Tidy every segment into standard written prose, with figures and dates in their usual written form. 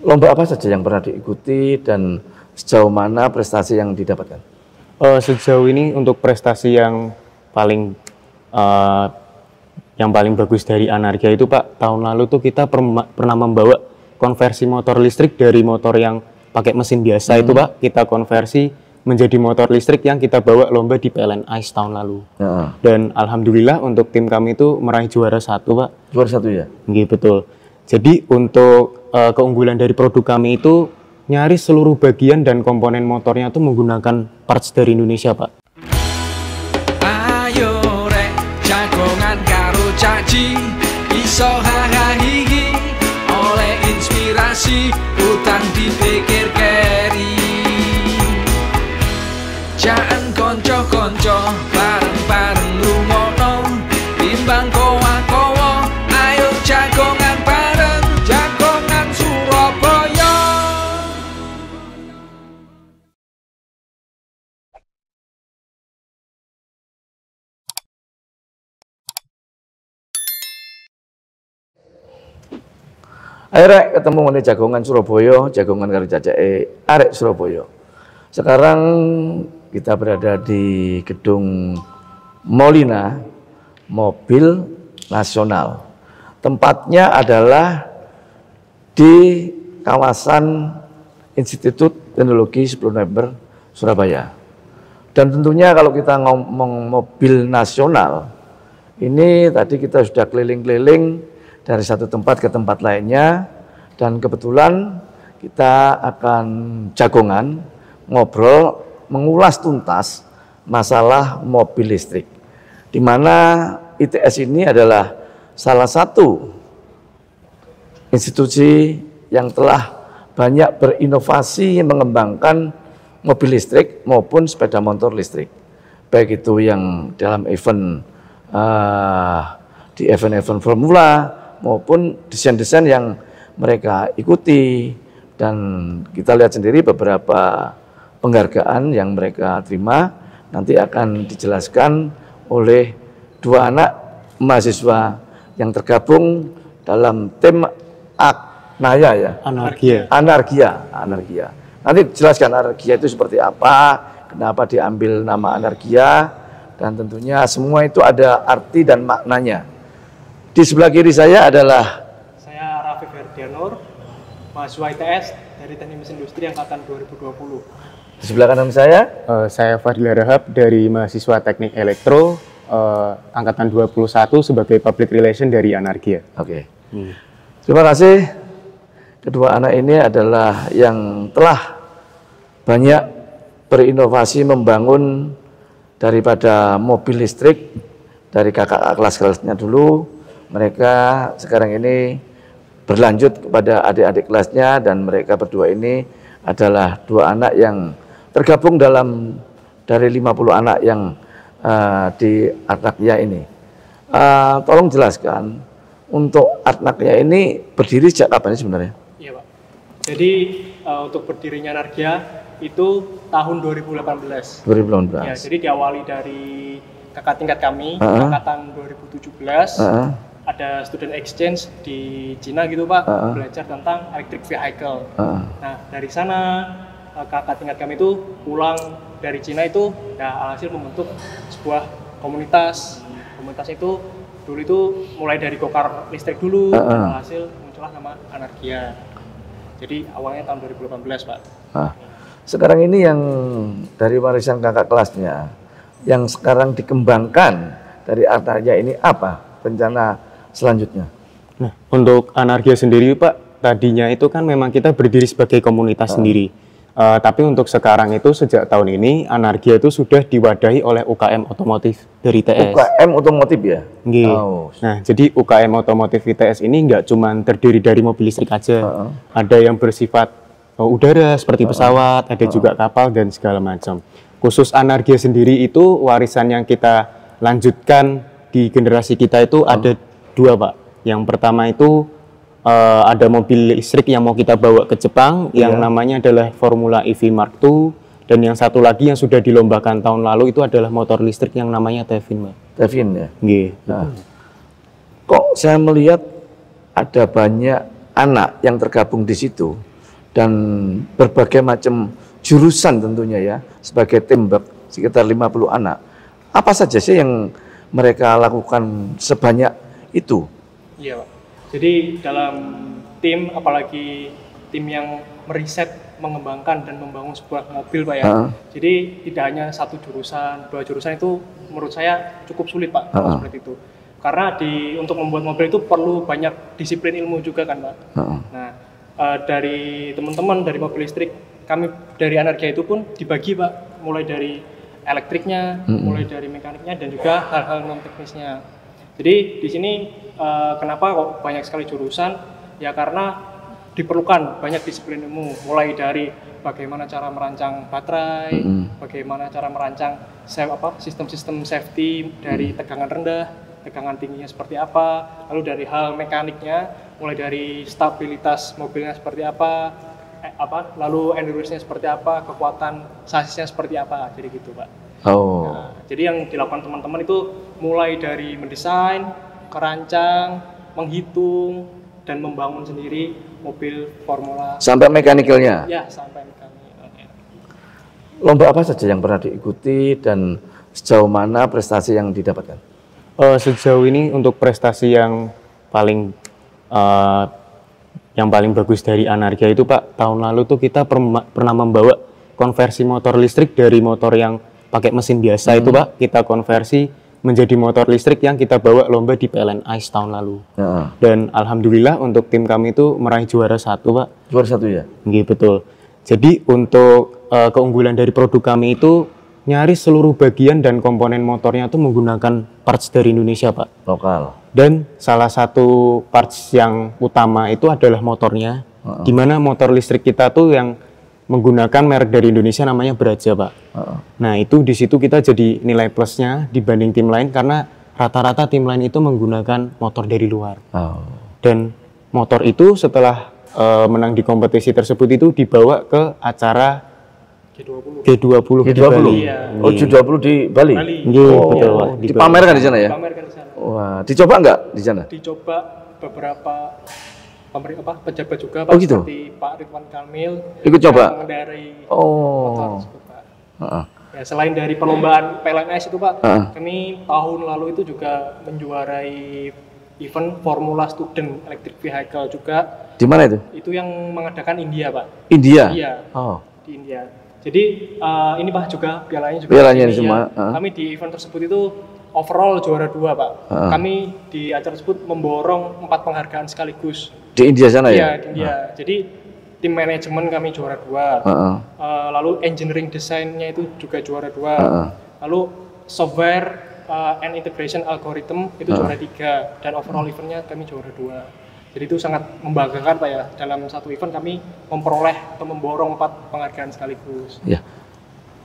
Lomba apa saja yang pernah diikuti dan sejauh mana prestasi yang didapatkan? Sejauh ini untuk prestasi paling eh, yang paling bagus dari Anargia itu Pak, tahun lalu tuh kita pernah membawa konversi motor listrik dari motor yang pakai mesin biasa itu Pak, kita konversi menjadi motor listrik yang kita bawa lomba di PLN ICE tahun lalu. Dan alhamdulillah untuk tim kami itu meraih juara 1 Pak. Juara 1 ya? Nggih, betul. Jadi untuk keunggulan dari produk kami itu nyaris seluruh bagian dan komponen motornya itu menggunakan parts dari Indonesia Pak. Ayo rek jagongan karo caci iso hahahihi oleh inspirasi utang dipikir keri jangan konco-konco bareng-bareng lungono timbang kowa-kowa ayo jagongan bareng jagongan Surabaya. Ayo rek ketemu meneh jagongan Surabaya, jagongan karo cacake arek Surabaya. Sekarang kita berada di gedung Molina Mobil Nasional. Tempatnya adalah di kawasan Institut Teknologi 10 November Surabaya. Dan tentunya kalau kita ngomong mobil nasional, ini tadi kita sudah keliling-keliling dari satu tempat ke tempat lainnya, dan kebetulan kita akan jagongan ngobrol mengulas tuntas masalah mobil listrik, di mana ITS ini adalah salah satu institusi yang telah banyak berinovasi mengembangkan mobil listrik maupun sepeda motor listrik, baik itu yang dalam event di event-event formula maupun desain-desain yang mereka ikuti. Dan kita lihat sendiri beberapa penghargaan yang mereka terima nanti akan dijelaskan oleh dua anak mahasiswa yang tergabung dalam tim Aknaya ya? Anargia. Nanti dijelaskan Anargia itu seperti apa, kenapa diambil nama Anargia, dan tentunya semua itu ada arti dan maknanya. Di sebelah kiri saya adalah Raffi Ferdianur, mahasiswa ITS dari Teknik Mesin Industri angkatan 2020. Di sebelah kanan saya Fadil Rahab dari mahasiswa Teknik Elektro angkatan 21 sebagai Public Relation dari Anargia. Oke. Terima kasih. Kedua anak ini adalah yang telah banyak berinovasi membangun daripada mobil listrik dari kakak kelas-kelasnya dulu. Mereka sekarang ini berlanjut kepada adik-adik kelasnya, dan mereka berdua ini adalah dua anak yang tergabung dari 50 anak yang di Atnakya ini. Tolong jelaskan, untuk Atnakya ini berdiri sejak kapan sebenarnya? Iya Pak, jadi untuk berdirinya Anargia itu tahun 2018. Ya, jadi diawali dari kakak tingkat kami, angkatan 2017, ada student exchange di Cina gitu Pak, belajar tentang electric vehicle. Nah dari sana kakak tingkat kami itu pulang dari Cina itu, ya alhasil membentuk sebuah komunitas. Komunitas itu dulu itu mulai dari go-kart listrik dulu, dan alhasil muncullah nama Anargia. Jadi awalnya tahun 2018 Pak. Sekarang ini yang dari warisan kakak kelasnya, yang sekarang dikembangkan dari Anargia ini apa rencana selanjutnya? Nah, untuk Anargia sendiri Pak, tadinya itu kan memang kita berdiri sebagai komunitas sendiri. Tapi untuk sekarang itu sejak tahun ini Anargia itu sudah diwadahi oleh UKM Otomotif dari ITS. UKM Otomotif ya? Nah, jadi UKM Otomotif ITS ini nggak cuma terdiri dari mobil listrik aja. Ada yang bersifat udara seperti pesawat, ada juga kapal dan segala macam. Khusus Anargia sendiri itu warisan yang kita lanjutkan di generasi kita itu ada dua Pak. Yang pertama itu ada mobil listrik yang mau kita bawa ke Jepang, yang namanya adalah Formula EV Mark II, dan yang satu lagi yang sudah dilombakan tahun lalu itu adalah motor listrik yang namanya Tevin, Pak. Tevin ya? Nggih. Nah, kok saya melihat ada banyak anak yang tergabung di situ dan berbagai macam jurusan tentunya ya, sebagai tim sekitar 50 anak. Apa saja sih yang mereka lakukan sebanyak itu? Iya, Pak. Jadi dalam tim, apalagi tim yang meriset, mengembangkan dan membangun sebuah mobil, Pak ya. Jadi tidak hanya satu jurusan, 2 jurusan itu menurut saya cukup sulit, Pak, seperti itu. Karena untuk membuat mobil itu perlu banyak disiplin ilmu juga kan, Pak. Nah, dari teman-teman dari mobil listrik, kami dari Anargia itu pun dibagi, Pak, mulai dari elektriknya, mulai dari mekaniknya dan juga hal-hal non teknisnya. Jadi di sini kenapa kok banyak sekali jurusan? Ya karena diperlukan banyak disiplin ilmu, mulai dari bagaimana cara merancang baterai, bagaimana cara merancang sistem-sistem safety dari tegangan rendah, tegangan tingginya seperti apa, lalu dari hal mekaniknya, mulai dari stabilitas mobilnya seperti apa, lalu endurance-nya seperti apa, kekuatan sasisnya seperti apa, jadi gitu, Pak. Nah, jadi yang dilakukan teman-teman itu mulai dari mendesain, merancang, menghitung, dan membangun sendiri mobil formula. Sampai mekanikalnya? Ya, sampai mekanik. Lomba apa saja yang pernah diikuti dan sejauh mana prestasi yang didapatkan? Sejauh ini untuk prestasi yang paling bagus dari Anargia itu, Pak, tahun lalu tuh kita pernah membawa konversi motor listrik dari motor yang pakai mesin biasa itu, Pak, kita konversi menjadi motor listrik yang kita bawa lomba di PLN ICE tahun lalu. Dan alhamdulillah untuk tim kami itu meraih juara 1, Pak. Juara 1 ya? Iya, betul. Jadi untuk keunggulan dari produk kami itu nyaris seluruh bagian dan komponen motornya itu menggunakan parts dari Indonesia, Pak. Lokal. Dan salah satu parts yang utama itu adalah motornya, di mana motor listrik kita tuh yang menggunakan merek dari Indonesia namanya Braja, Pak. Nah, itu di situ kita jadi nilai plusnya dibanding tim lain karena rata-rata tim lain itu menggunakan motor dari luar. Dan motor itu setelah menang di kompetisi tersebut itu dibawa ke acara G20 di Bali. Oh, G20 di Bali. Betul, Pak. Dipamerkan di sana ya? Dipamerkan di sana. Wah, dicoba nggak di sana? Dicoba beberapa pejabat juga, Pak, gitu? seperti Pak Ridwan Kamil ikut coba mengendarai motor tersebut, Pak. Ya, selain dari perlombaan PLNS itu, Pak, kami tahun lalu itu juga menjuarai event Formula Student Electric Vehicle juga. Di mana itu? Itu yang mengadakan India, Pak. India? Iya, di India. Jadi ini, Pak, juga pialanya juga pialanya semua. Kami di event tersebut itu overall juara 2, Pak. Kami di acara tersebut memborong 4 penghargaan sekaligus. Di India sana ya? Iya, di India. Jadi tim manajemen kami juara 2. Lalu engineering desainnya itu juga juara 2. Lalu software and integration algorithm itu juara 3. Dan overall eventnya kami juara 2. Jadi itu sangat membanggakan, Pak, ya. Dalam satu event kami memperoleh atau memborong 4 penghargaan sekaligus. Ya.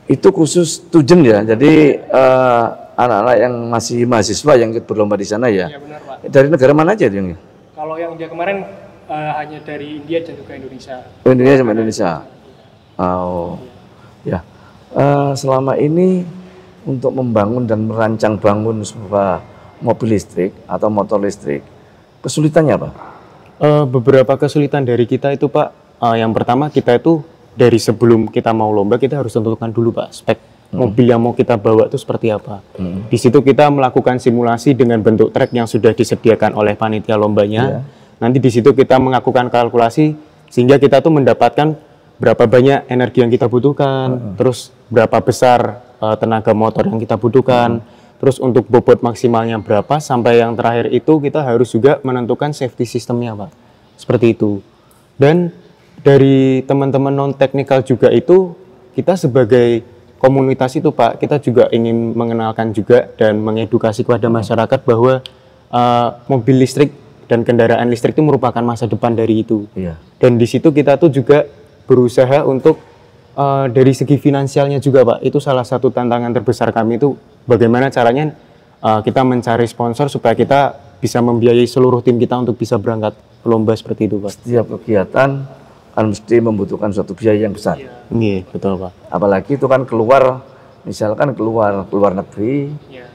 Itu khusus student ya. Jadi anak-anak yang masih mahasiswa yang ikut berlomba di sana ya. Iya, benar, Pak. Dari negara mana aja yang? Kalau yang dia kemarin hanya dari India dan juga Indonesia. Oh, Indonesia sama Indonesia. Ya. Selama ini untuk membangun dan merancang bangun sebuah mobil listrik atau motor listrik, kesulitannya apa? Beberapa kesulitan dari kita itu, Pak. Yang pertama, kita itu dari sebelum kita mau lomba kita harus tentukan dulu, Pak, spek mobil yang mau kita bawa itu seperti apa. Di situ kita melakukan simulasi dengan bentuk trek yang sudah disediakan oleh panitia lombanya. Nanti di situ kita melakukan kalkulasi sehingga kita tuh mendapatkan berapa banyak energi yang kita butuhkan, terus berapa besar tenaga motor yang kita butuhkan, terus untuk bobot maksimalnya berapa, sampai yang terakhir itu kita harus juga menentukan safety sistemnya, Pak. Seperti itu. Dan dari teman-teman non-teknikal juga itu, kita sebagai komunitas itu, Pak, kita juga ingin mengenalkan juga dan mengedukasi kepada masyarakat bahwa mobil listrik dan kendaraan listrik itu merupakan masa depan dari itu. Dan di situ kita tuh juga berusaha untuk dari segi finansialnya juga, Pak. Itu salah satu tantangan terbesar kami itu bagaimana caranya kita mencari sponsor supaya kita bisa membiayai seluruh tim kita untuk bisa berangkat lomba seperti itu, Pak. Setiap kegiatan kan mesti membutuhkan suatu biaya yang besar. Iya, betul, Pak. Apalagi itu kan misalkan keluar negeri,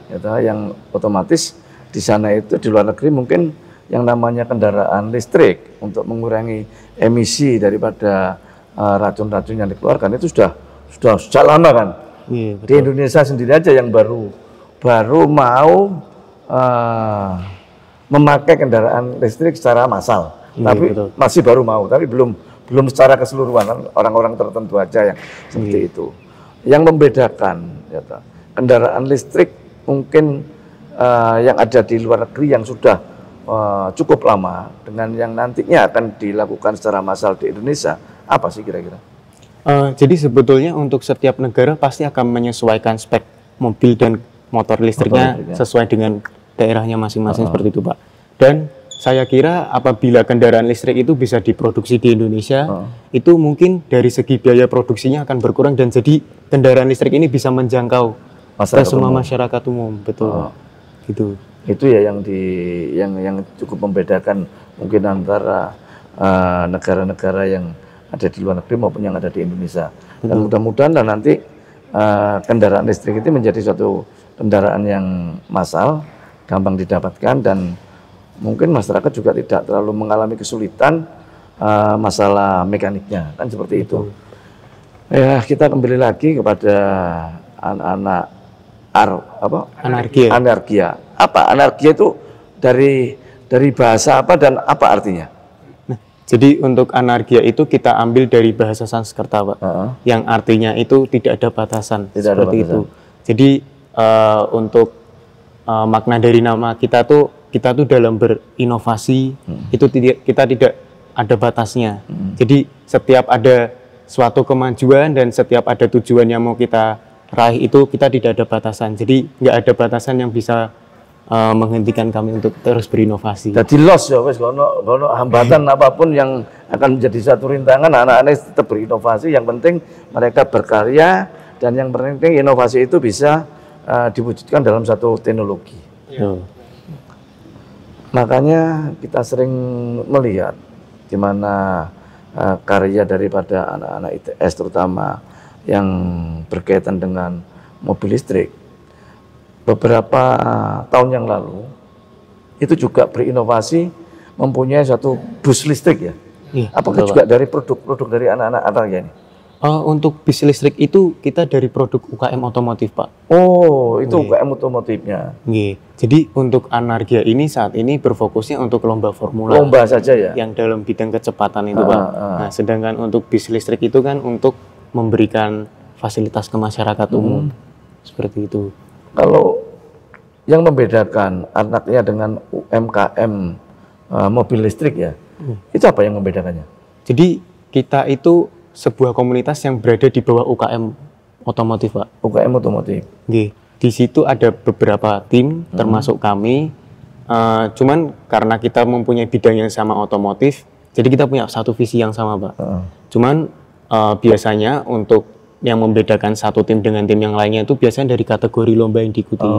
gitu, yang otomatis di sana itu di luar negeri mungkin yang namanya kendaraan listrik untuk mengurangi emisi daripada racun-racun yang dikeluarkan itu sudah sejak lama kan. Iya, di Indonesia sendiri aja yang baru mau memakai kendaraan listrik secara massal. Tapi masih baru mau, tapi belum secara keseluruhan, orang-orang tertentu aja yang seperti itu. Yang membedakan ya, kendaraan listrik mungkin yang ada di luar negeri yang sudah cukup lama dengan yang nantinya akan dilakukan secara massal di Indonesia, apa sih kira-kira? Jadi sebetulnya untuk setiap negara pasti akan menyesuaikan spek mobil dan motor listriknya sesuai dengan daerahnya masing-masing seperti itu, Pak. Dan saya kira apabila kendaraan listrik itu bisa diproduksi di Indonesia, itu mungkin dari segi biaya produksinya akan berkurang dan jadi kendaraan listrik ini bisa menjangkau semua masyarakat umum, betul. Gitu. Itu ya yang cukup membedakan mungkin antara negara-negara yang ada di luar negeri maupun yang ada di Indonesia. Dan mudah-mudahan nanti kendaraan listrik itu menjadi suatu kendaraan yang massal, gampang didapatkan, dan mungkin masyarakat juga tidak terlalu mengalami kesulitan masalah mekaniknya, kan seperti itu. Ya, kita kembali lagi kepada anak-anak anarkia. Apa anarkia itu dari bahasa apa dan apa artinya? Jadi untuk anarkia itu kita ambil dari bahasa Sanskerta, Pak, yang artinya itu tidak ada batasan, seperti itu. Jadi untuk makna dari nama kita tuh dalam berinovasi itu kita tidak ada batasnya. Jadi setiap ada suatu kemajuan dan setiap ada tujuan yang mau kita raih itu kita tidak ada batasan. Jadi nggak ada batasan yang bisa menghentikan kami untuk terus berinovasi. Jadi loss ya, wes kalau hambatan apapun yang akan menjadi satu rintangan, anak-anak tetap berinovasi. Yang penting mereka berkarya, dan yang penting inovasi itu bisa diwujudkan dalam satu teknologi. Ya. Makanya kita sering melihat di mana karya daripada anak-anak ITS terutama yang berkaitan dengan mobil listrik. Beberapa tahun yang lalu itu juga berinovasi mempunyai satu bus listrik ya. Apakah juga dari produk dari anak-anak anarkia ini? Untuk bis listrik itu kita dari produk UKM otomotif, Pak. Oh, itu UKM otomotifnya. Jadi untuk anarkia ini saat ini berfokusnya untuk lomba formula. Lomba saja ya? Yang dalam bidang kecepatan itu, Pak. Nah, sedangkan untuk bis listrik itu kan untuk memberikan fasilitas ke masyarakat umum. Seperti itu. Kalau yang membedakan anaknya dengan UMKM mobil listrik ya, itu apa yang membedakannya? Jadi kita itu sebuah komunitas yang berada di bawah UKM otomotif, Pak. UKM otomotif. Di situ ada beberapa tim, termasuk kami. Cuman karena kita mempunyai bidang yang sama otomotif, jadi kita punya satu visi yang sama, Pak. Cuman biasanya untuk yang membedakan satu tim dengan tim yang lainnya itu biasanya dari kategori lomba yang diikuti.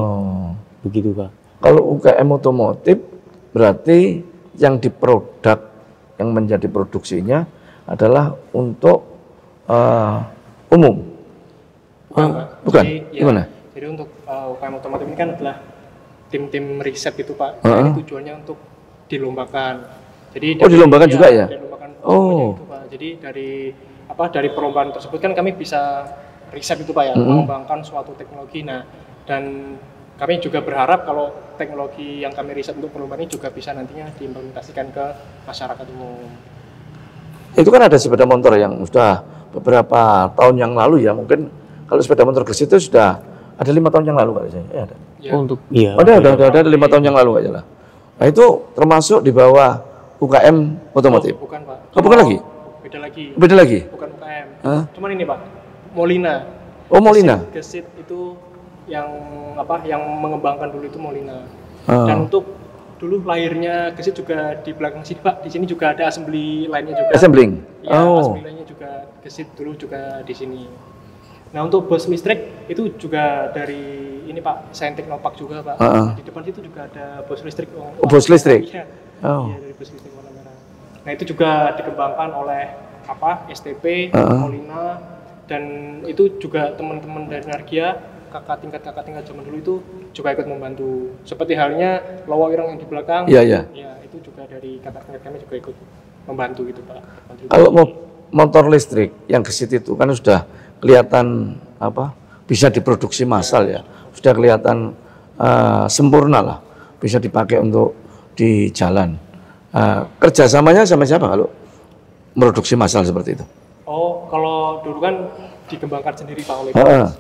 Begitu, Pak. Kalau UKM otomotif berarti yang diproduk, yang menjadi produksinya adalah untuk umum. Bukan? Gimana? Jadi untuk UKM otomotif ini kan adalah tim-tim riset gitu, Pak. Ini tujuannya untuk dilombakan. Jadi dilombakan juga ya? Dilombakan itu, Pak. Jadi dari perlombaan tersebut kan kami bisa riset itu, Pak, ya, mengembangkan suatu teknologi. Nah, dan kami juga berharap kalau teknologi yang kami riset untuk perlombaan ini juga bisa nantinya diimplementasikan ke masyarakat umum. Itu kan ada sepeda motor yang sudah beberapa tahun yang lalu ya, mungkin kalau sepeda motor gesit itu sudah ada 5 tahun yang lalu kali saya. Ya, ada. Ya. Untuk iya. Ada 5 tahun yang lalu aja lah. Nah, itu termasuk di bawah UKM otomotif. Bukan, Pak. Bukan lagi? Beda lagi. Bukan UKM. Cuman ini, Pak. Molina. Oh, Molina. Gesit itu yang mengembangkan dulu itu Molina. Dan untuk dulu lahirnya Gesit juga di belakang sini, Pak. Di sini juga ada assembly lainnya juga. Assembling. Ya, assembly lainnya juga Gesit dulu juga di sini. Nah, untuk bus listrik itu juga dari ini, Pak, Saint Technopark juga, Pak. Di depan situ juga ada bus listrik. Bus listrik. Iya, dari bus listrik warna merah. Nah, itu juga dikembangkan oleh STP, Molina, dan itu juga teman-teman dari Nargia, kakak tingkat zaman dulu itu juga ikut membantu. Seperti halnya Lowo Ireng yang di belakang. Iya, iya. Ya, itu juga dari kakak-kakak kami juga ikut membantu gitu Pak. Kalau motor listrik yang gesit itu kan sudah kelihatan bisa diproduksi massal ya, sudah kelihatan sempurna lah, bisa dipakai untuk di jalan. Kerjasamanya sama siapa kalau produksi massal seperti itu? Oh, kalau dulu kan dikembangkan sendiri Pak oleh Nah,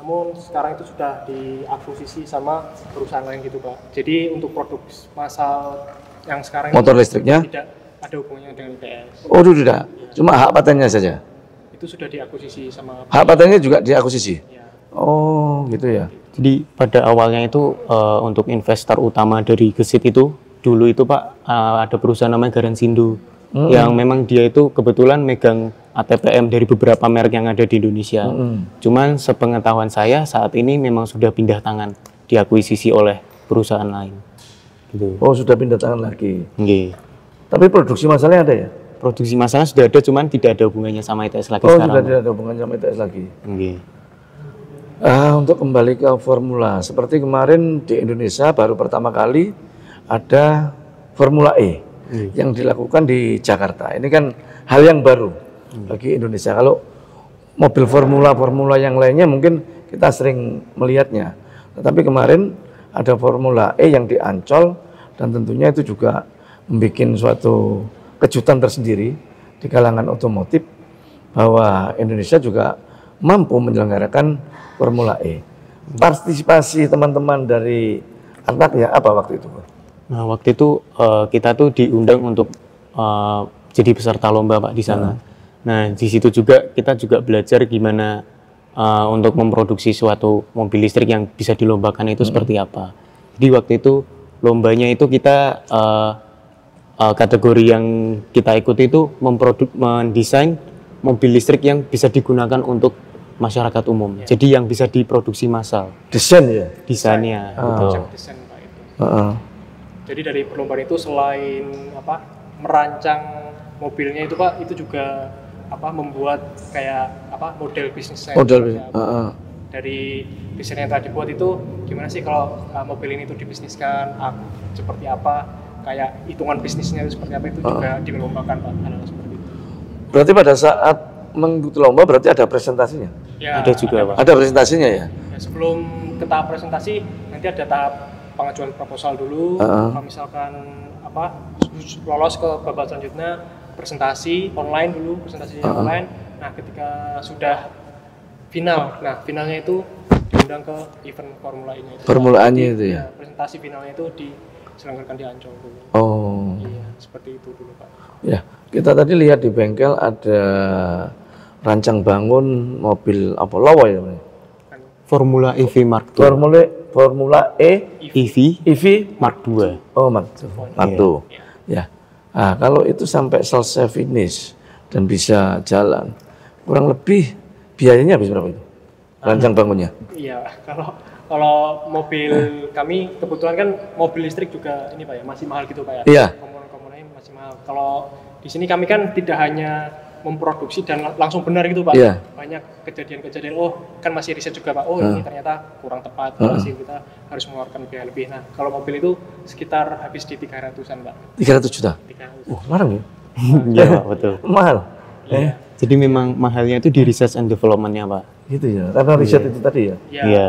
namun sekarang itu sudah diakuisisi sama perusahaan lain gitu Pak. Jadi untuk produk massal yang sekarang motor listriknya tidak ada hubungannya dengan ITS. Oh, tidak. Cuma hak patennya saja. Itu sudah diakuisisi sama. Hak patennya juga diakuisisi. Ya. Oh, gitu ya. Jadi pada awalnya itu untuk investor utama dari Gesit itu dulu itu Pak ada perusahaan namanya Garansindo yang memang dia itu kebetulan megang ATPM dari beberapa merek yang ada di Indonesia. Cuman sepengetahuan saya saat ini memang sudah pindah tangan, diakuisisi oleh perusahaan lain. Gitu. Oh, sudah pindah tangan lagi. Nggih. Tapi produksi massalnya ada ya? Produksi massalnya sudah ada, cuman tidak ada hubungannya sama ITS lagi sekarang. Oh, sudah tidak ada hubungannya sama ITS lagi. Nggih. Untuk kembali ke formula, seperti kemarin di Indonesia baru pertama kali ada Formula E yang dilakukan di Jakarta. Ini kan hal yang baru bagi Indonesia. Kalau mobil formula yang lainnya mungkin kita sering melihatnya. Tetapi kemarin ada Formula E yang di Ancol dan tentunya itu juga membuat suatu kejutan tersendiri di kalangan otomotif bahwa Indonesia juga mampu menyelenggarakan Formula E. Partisipasi teman-teman dari anak ya apa waktu itu? Nah, waktu itu kita tuh diundang untuk jadi peserta lomba Pak di sana. Nah, di situ juga kita juga belajar gimana untuk memproduksi suatu mobil listrik yang bisa dilombakan itu seperti apa. Jadi waktu itu lombanya itu kita kategori yang kita ikuti itu mendesain mobil listrik yang bisa digunakan untuk masyarakat umum. Jadi yang bisa diproduksi massal. Desain ya? Desainnya. Betul. Desain Pak itu. Jadi dari perlombaan itu selain merancang mobilnya itu Pak, itu juga membuat kayak model bisnisnya. Model bisnis. Dari desain yang tadi buat itu gimana sih kalau mobil ini tuh dibisniskan seperti apa, kayak hitungan bisnisnya itu seperti apa, itu juga dilombakan Pak, hal seperti itu. Berarti pada saat mengikuti lomba berarti ada presentasinya? Ya, ada juga Pak. Ada presentasinya ya? Sebelum ke tahap presentasi nanti ada tahap pengajuan proposal dulu. Kalau misalkan lolos ke babak selanjutnya presentasi online dulu, online. Nah, ketika sudah final, finalnya itu diundang ke event Formula E-nya itu. Formula E-nya itu ya? Presentasi finalnya itu diselenggarakan di Ancol dulu. Oh. Iya, seperti itu dulu Pak. Ya, kita tadi lihat di bengkel ada rancang bangun mobil Lowo ya? Formula EV Mark II. Formula EV Mark II. Oh, Mark II. Ya. Nah, kalau itu sampai selesai finish dan bisa jalan, kurang lebih biayanya habis berapa itu? Rancang bangunnya? Iya, kalau mobil kami kebetulan kan mobil listrik juga ini Pak ya, masih mahal gitu Pak ya. Iya. Komponen-komponennya masih mahal. Kalau di sini kami kan tidak hanya memproduksi dan langsung benar gitu Pak. Iya. Banyak kejadian-kejadian, kan masih riset juga Pak, ini ternyata kurang tepat, masih kita harus mengeluarkan biaya lebih. Nah, kalau mobil itu sekitar habis di 300-an Pak. 300 juta? 300. Mahal ya? Iya Pak, betul. Mahal? Iya. Jadi memang mahalnya itu di research and development-nya Pak. Gitu ya, karena riset itu tadi ya? Iya.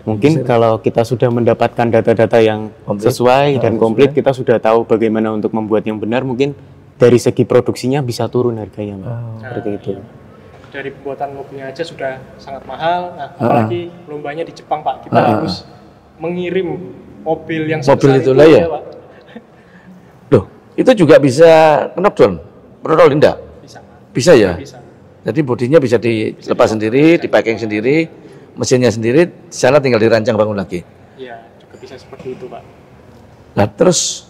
Mungkin kalau kita sudah mendapatkan data-data yang sesuai dan komplit, kita sudah tahu bagaimana untuk membuat yang benar, mungkin dari segi produksinya bisa turun harganya, Pak. Seperti itu. Iya. Dari pembuatan mobilnya aja sudah sangat mahal. Nah, apalagi lombanya di Jepang, Pak. Kita harus mengirim mobil yang sebesar itu lah ya, Pak. Loh, itu juga bisa knockdown, throttle enggak? Bisa. Bisa ya? Bisa. Jadi bodinya bisa dilepas sendiri, dipacking sendiri, mesinnya sendiri, di sana tinggal dirancang bangun lagi. Iya, juga bisa seperti itu, Pak. Nah, terus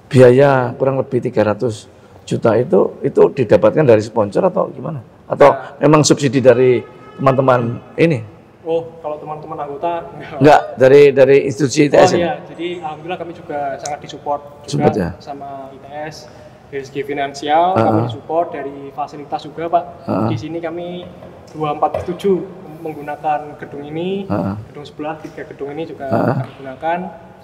biaya kurang lebih 300 juta itu didapatkan dari sponsor atau gimana? Atau memang subsidi dari teman-teman ini? Oh, kalau teman-teman anggota enggak dari institusi ITS. Oh iya, jadi alhamdulillah kami juga sangat disupport juga sama ITS. Dari segi finansial kami disupport, dari fasilitas juga Pak. Di sini kami 247 menggunakan gedung ini, gedung sebelah, 3 gedung ini juga kami gunakan.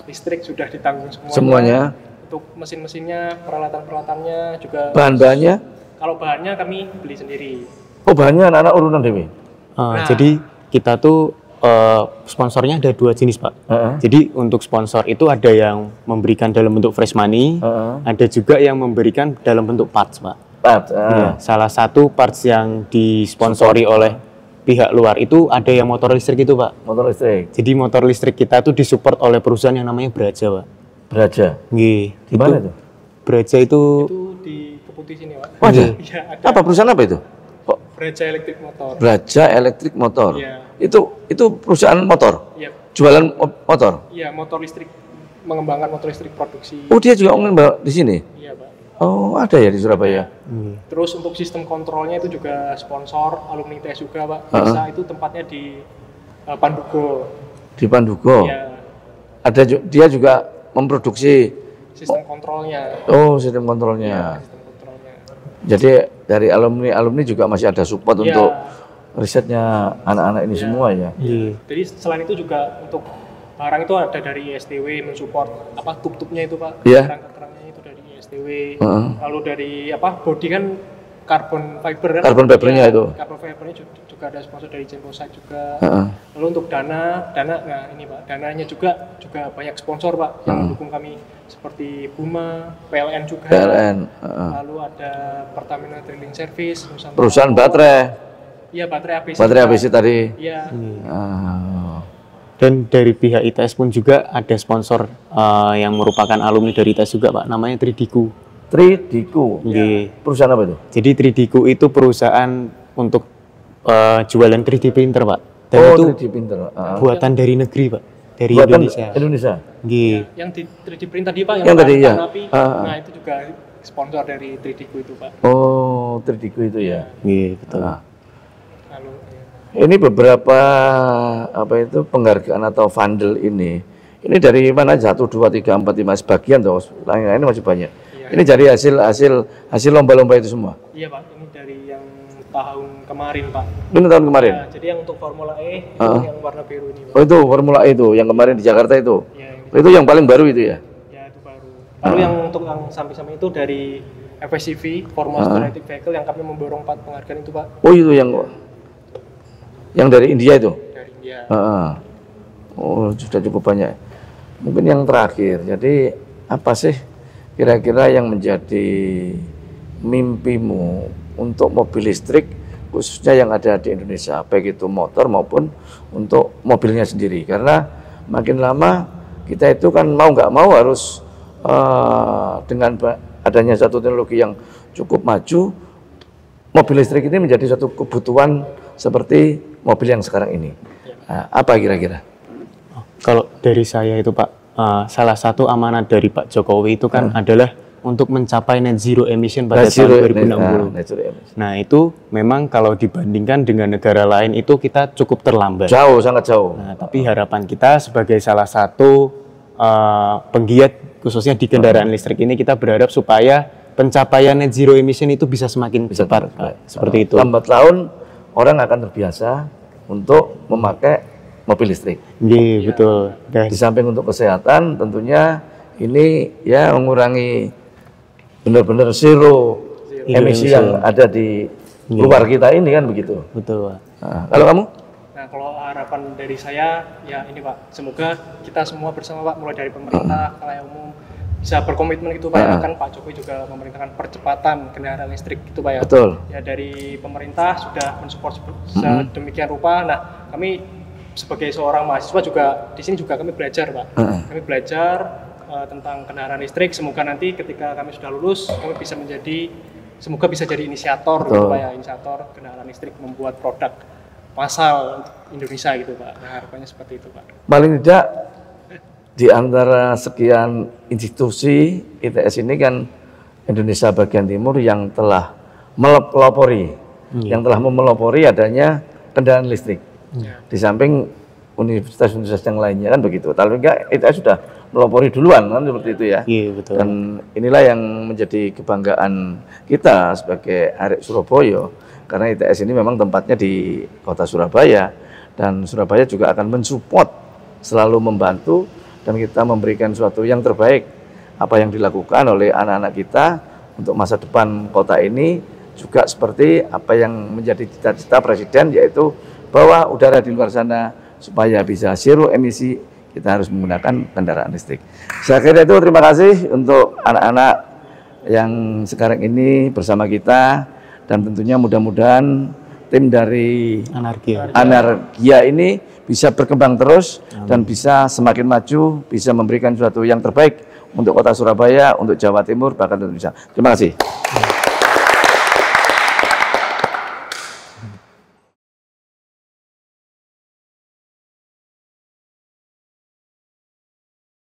Listrik sudah ditanggung semuanya. Untuk mesin-mesinnya, peralatan-peralatannya juga. Bahan-bahannya? Kalau bahannya kami beli sendiri. Oh, bahannya anak-anak urunan dewe. Jadi kita tuh sponsornya ada 2 jenis, Pak. Jadi untuk sponsor itu ada yang memberikan dalam bentuk fresh money, ada juga yang memberikan dalam bentuk parts, Pak. Ya, salah satu parts yang disponsori oleh pihak luar itu ada yang motor listrik itu, Pak. Motor listrik. Jadi motor listrik kita tuh disupport oleh perusahaan yang namanya Braja, Pak. Braja. Nggih. Di mana itu? Braja itu di Keputih sini, Pak. Oh, ada? Iya, ada. Apa perusahaan apa itu? Kok Braja Elektrik Motor. Braja Elektrik Motor. Iya. Itu perusahaan motor. Iya. Jualan motor. Iya, motor listrik, mengembangkan motor listrik produksi. Oh, dia juga di sini. Iya, Pak. Oh, ada ya di Surabaya. Terus untuk sistem kontrolnya itu juga sponsor alumni ITS juga, Pak. Bisa itu tempatnya di Pandugo. Di Pandugo. Iya. Dia juga memproduksi Sistem kontrolnya. Oh, sistem kontrolnya. Sistem kontrolnya. Jadi dari alumni juga masih ada support Iya. untuk risetnya anak-anak ini semua ya. Jadi selain itu juga untuk barang itu ada dari ISTW mensupport tub-tubnya itu, Pak. Iya. Kerang-kerangnya itu dari ISTW. Lalu dari body kan carbon fiber kan. Carbon fibernya itu. Carbon fibernya juga ada sponsor dari Jemposite juga. Lalu untuk dana nah ini, Pak, dananya juga banyak sponsor, Pak, yang mendukung kami seperti Buma, PLN juga. Lalu ada Pertamina Drilling Service, Perusahaan baterai. Iya, baterai ABC. Baterai ABC tadi. Iya. Dan dari pihak ITS pun juga ada sponsor yang merupakan alumni dari ITS juga, Pak. Namanya Tridiku. Tridiku. Perusahaan apa itu? Jadi Tridiku itu perusahaan untuk jualan 3D printer, Pak. Dan itu 3D printer. buatan dari negeri, Pak. Dari Buatan Indonesia. Yang di 3D print tadi, Pak, yang tadi ya. Nah, itu juga sponsor dari Tridiku itu, Pak. Oh, Tridiku itu ya. Iya, betul. Lalu Ini beberapa penghargaan atau vandal ini dari mana? 1, 2, 3, 4, 5 sebagian toh, lain-lain masih banyak. Iya. Ini dari hasil lomba-lomba itu semua. Iya, Pak, ini dari yang tahun kemarin, Pak. Ini tahun kemarin. Ya, jadi yang untuk Formula E itu yang warna biru ini, Pak. Oh, itu Formula E itu yang kemarin di Jakarta itu. Ya, itu yang paling baru itu ya. Ya, itu baru. Lalu yang untuk yang samping-samping itu dari FSCV, Foremost Electric Vehicle, yang kami memborong 4 penghargaan itu, Pak. Oh, itu yang dari India itu? Dari India. Oh, sudah cukup banyak. Mungkin yang terakhir, jadi apa sih kira-kira yang menjadi mimpimu untuk mobil listrik, khususnya yang ada di Indonesia, baik itu motor maupun untuk mobilnya sendiri? Karena makin lama kita itu kan mau nggak mau harus dengan adanya satu teknologi yang cukup maju, mobil listrik ini menjadi satu kebutuhan seperti mobil yang sekarang ini. Nah, apa kira-kira? Kalau dari saya itu, Pak, salah satu amanat dari Pak Jokowi itu kan adalah untuk mencapai net zero emission pada tahun 2060. Nah, itu memang kalau dibandingkan dengan negara lain itu kita cukup terlambat. Jauh, sangat jauh. Nah, tapi harapan kita sebagai salah satu penggiat khususnya di kendaraan listrik ini, kita berharap supaya pencapaian net zero emission itu bisa semakin cepat, Pak. Seperti itu. Lambat laun orang akan terbiasa untuk memakai mobil listrik. Iya, betul. Di samping untuk kesehatan, tentunya ini ya mengurangi benar-benar zero emisi yang ada di luar kita ini kan begitu. Betul, Pak. Nah, kalau kamu? Nah, kalau harapan dari saya ya ini, Pak, semoga kita semua bersama, Pak, mulai dari pemerintah, khalayak umum, bisa berkomitmen gitu, Pak. Kan Pak Jokowi juga memerintahkan percepatan kendaraan listrik gitu, Pak, ya. Betul. Ya, dari pemerintah sudah mensupport sedemikian rupa. Nah, kami sebagai seorang mahasiswa juga di sini juga kami belajar, Pak. Kami belajar tentang kendaraan listrik. Semoga nanti ketika kami sudah lulus, kami bisa semoga bisa jadi inisiator gitu, Pak, ya, inisiator kendaraan listrik, membuat produk massal Indonesia gitu, Pak. Nah, harapannya seperti itu, Pak. Paling tidak di antara sekian institusi ITS ini kan Indonesia bagian timur yang telah melopori adanya kendaraan listrik. Di samping universitas-universitas yang lainnya kan begitu. Tapi enggak, ITS sudah melopori duluan kan seperti itu ya. Iya, betul. Dan inilah yang menjadi kebanggaan kita sebagai arek Surabaya. karena ITS ini memang tempatnya di kota Surabaya, dan Surabaya juga akan mensupport, selalu membantu, dan kita memberikan sesuatu yang terbaik apa yang dilakukan oleh anak-anak kita untuk masa depan kota ini, juga seperti apa yang menjadi cita-cita Presiden, yaitu bahwa udara di luar sana supaya bisa zero emisi, kita harus menggunakan kendaraan listrik. Saya kira itu, terima kasih untuk anak-anak yang sekarang ini bersama kita, dan tentunya mudah-mudahan tim dari Anargia ini bisa berkembang terus dan bisa semakin maju, bisa memberikan sesuatu yang terbaik untuk kota Surabaya, untuk Jawa Timur, bahkan untuk Indonesia. Terima kasih.